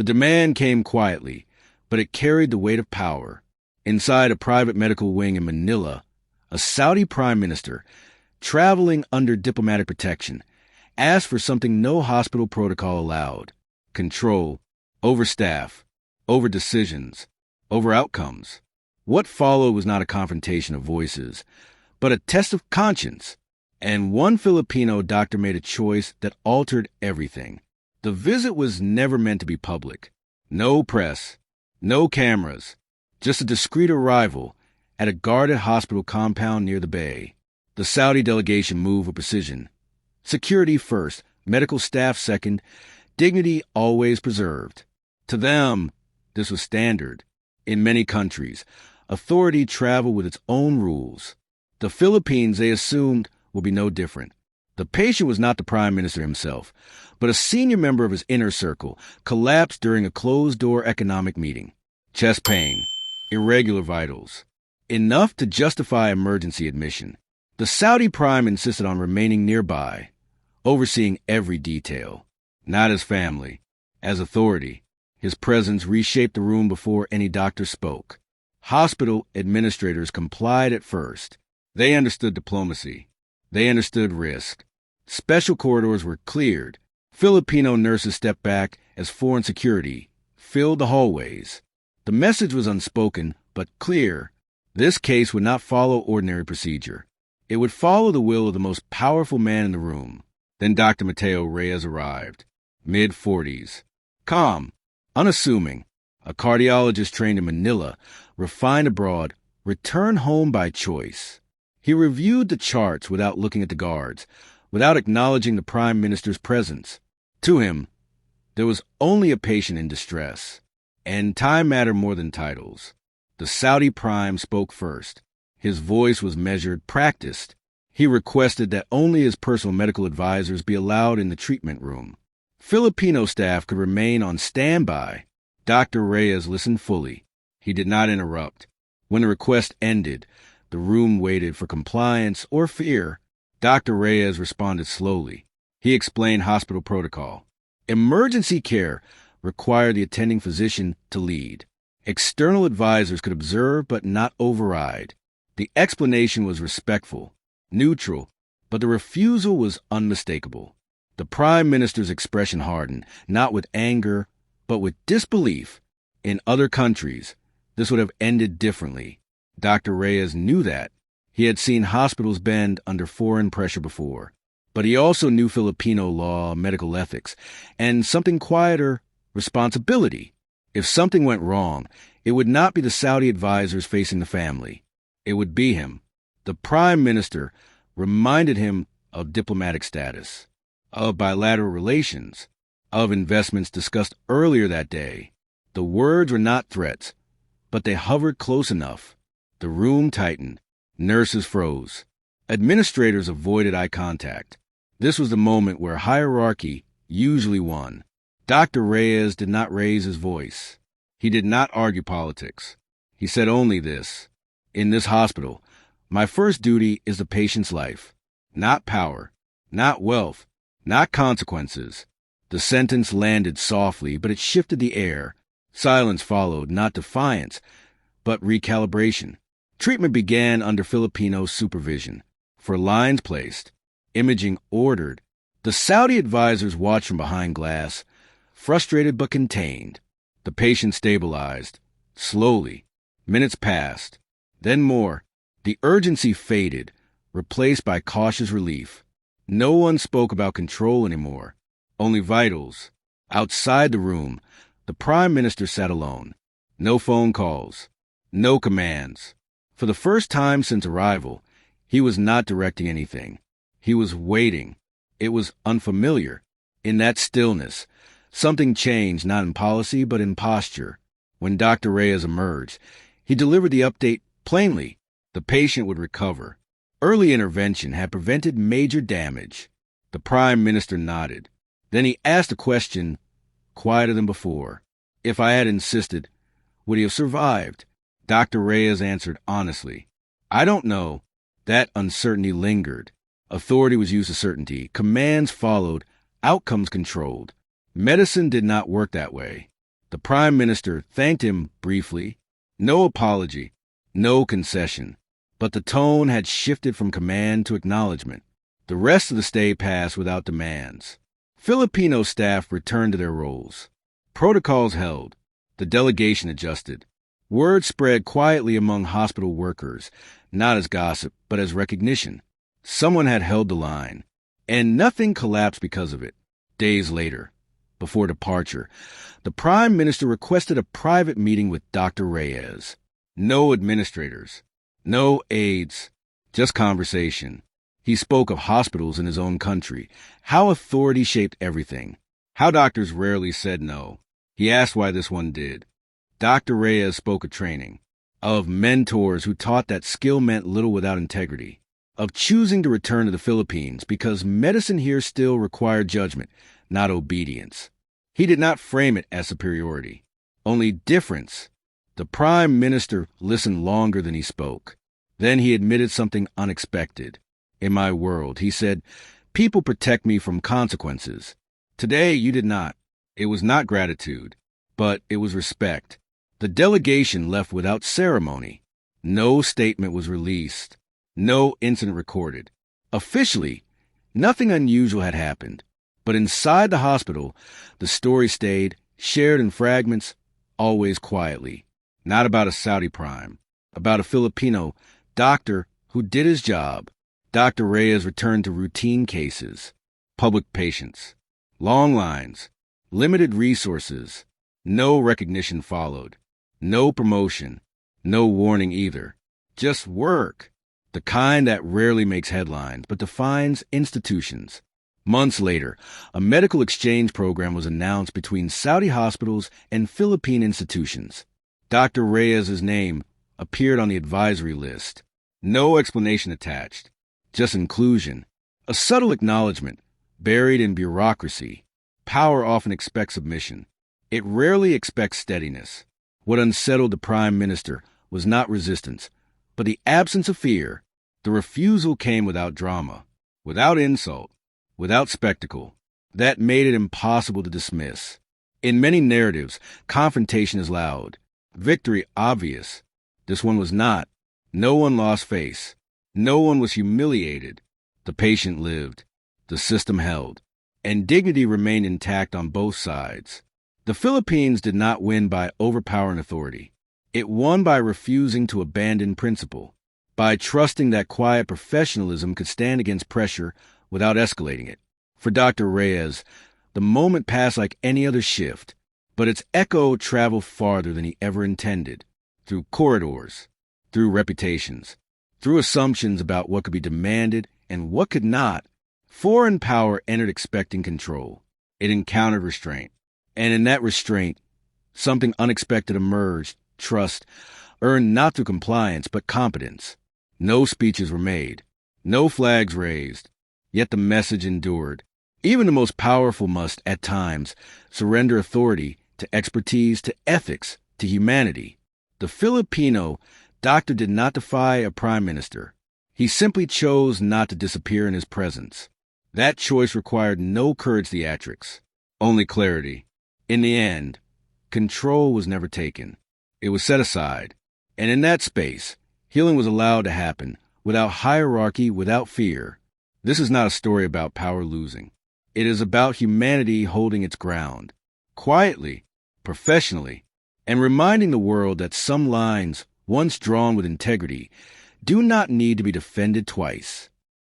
The demand came quietly, but it carried the weight of power. Inside a private medical wing in Manila, a Saudi prime minister, traveling under diplomatic protection, asked for something no hospital protocol allowed: control, over staff, over decisions, over outcomes. What followed was not a confrontation of voices, but a test of conscience. And one Filipino doctor made a choice that altered everything. The visit was never meant to be public. No press, no cameras, just a discreet arrival at a guarded hospital compound near the bay. The Saudi delegation moved with precision. Security first, medical staff second, dignity always preserved. To them, this was standard. In many countries, authority traveled with its own rules. The Philippines, they assumed, would be no different. The patient was not the prime minister himself, but a senior member of his inner circle collapsed during a closed-door economic meeting. Chest pain, irregular vitals, enough to justify emergency admission. The Saudi prime insisted on remaining nearby, overseeing every detail. Not as family, as authority. His presence reshaped the room before any doctor spoke. Hospital administrators complied at first. They understood diplomacy. They understood risk. Special corridors were cleared. Filipino nurses stepped back as foreign security filled the hallways. The message was unspoken, but clear. This case would not follow ordinary procedure. It would follow the will of the most powerful man in the room. Then Dr. Mateo Reyes arrived, mid-40s. Calm, unassuming, a cardiologist trained in Manila, refined abroad, returned home by choice. He reviewed the charts without looking at the guards, without acknowledging the prime minister's presence. To him, there was only a patient in distress, and time mattered more than titles. The Saudi prime spoke first. His voice was measured, practiced. He requested that only his personal medical advisors be allowed in the treatment room. Filipino staff could remain on standby. Dr. Reyes listened fully. He did not interrupt. When the request ended, the room waited for compliance or fear. Dr. Reyes responded slowly. He explained hospital protocol. Emergency care required the attending physician to lead. External advisors could observe but not override. The explanation was respectful, neutral, but the refusal was unmistakable. The prime minister's expression hardened, not with anger, but with disbelief. In other countries, this would have ended differently. Dr. Reyes knew that. He had seen hospitals bend under foreign pressure before. But he also knew Filipino law, medical ethics, and something quieter, responsibility. If something went wrong, it would not be the Saudi advisors facing the family. It would be him. The prime minister reminded him of diplomatic status, of bilateral relations, of investments discussed earlier that day. The words were not threats, but they hovered close enough. The room tightened. Nurses froze. Administrators avoided eye contact. This was the moment where hierarchy usually won. Dr. Reyes did not raise his voice. He did not argue politics. He said only this: in this hospital, my first duty is the patient's life, not power, not wealth, not consequences. The sentence landed softly, but it shifted the air. Silence followed, not defiance, but recalibration. Treatment began under Filipino supervision. For lines placed, imaging ordered. The Saudi advisors watched from behind glass, frustrated but contained. The patient stabilized. Slowly. Minutes passed. Then more. The urgency faded, replaced by cautious relief. No one spoke about control anymore. Only vitals. Outside the room, the prime minister sat alone. No phone calls. No commands. For the first time since arrival, he was not directing anything. He was waiting. It was unfamiliar. In that stillness, something changed, not in policy, but in posture. When Dr. Reyes emerged, he delivered the update plainly. The patient would recover. Early intervention had prevented major damage. The prime minister nodded. Then he asked a question quieter than before. If I had insisted, would he have survived? Dr. Reyes answered honestly, I don't know. That uncertainty lingered. Authority was used to certainty. Commands followed. Outcomes controlled. Medicine did not work that way. The Prime Minister thanked him briefly. No apology, no concession. But the tone had shifted from command to acknowledgement. The rest of the stay passed without demands. Filipino staff returned to their roles. Protocols held. The delegation adjusted. Word spread quietly among hospital workers, not as gossip, but as recognition. Someone had held the line, and nothing collapsed because of it. Days later, before departure, the Prime Minister requested a private meeting with Dr. Reyes. No administrators, no aides, just conversation. He spoke of hospitals in his own country, how authority shaped everything, how doctors rarely said no. He asked why this one did. Dr. Reyes spoke of training, of mentors who taught that skill meant little without integrity, of choosing to return to the Philippines because medicine here still required judgment, not obedience. He did not frame it as superiority, only difference. The Prime Minister listened longer than he spoke. Then he admitted something unexpected. In my world, he said, people protect me from consequences. Today, you did not. It was not gratitude, but it was respect. The delegation left without ceremony. No statement was released. No incident recorded. Officially, nothing unusual had happened. But inside the hospital, the story stayed, shared in fragments, always quietly. Not about a Saudi prime, about a Filipino doctor who did his job. Dr. Reyes returned to routine cases, public patients, long lines, limited resources. No recognition followed. No promotion. No warning either. Just work. The kind that rarely makes headlines, but defines institutions. Months later, a medical exchange program was announced between Saudi hospitals and Philippine institutions. Dr. Reyes's name appeared on the advisory list. No explanation attached, just inclusion. A subtle acknowledgement, buried in bureaucracy. Power often expects submission. It rarely expects steadiness. What unsettled the Prime Minister was not resistance, but the absence of fear. The refusal came without drama, without insult, without spectacle. That made it impossible to dismiss. In many narratives, confrontation is loud, victory obvious. This one was not. No one lost face. No one was humiliated. The patient lived. The system held. And dignity remained intact on both sides. The Philippines did not win by overpowering authority. It won by refusing to abandon principle, by trusting that quiet professionalism could stand against pressure without escalating it. For Dr. Reyes, the moment passed like any other shift, but its echo traveled farther than he ever intended, through corridors, through reputations, through assumptions about what could be demanded and what could not. Foreign power entered expecting control. It encountered restraint. And in that restraint, something unexpected emerged, trust, earned not through compliance but competence. No speeches were made, no flags raised, yet the message endured. Even the most powerful must, at times, surrender authority to expertise, to ethics, to humanity. The Filipino doctor did not defy a prime minister. He simply chose not to disappear in his presence. That choice required no courage theatrics, only clarity. In the end, control was never taken. It was set aside. And in that space, healing was allowed to happen, without hierarchy, without fear. This is not a story about power losing. It is about humanity holding its ground, quietly, professionally, and reminding the world that some lines, once drawn with integrity, do not need to be defended twice.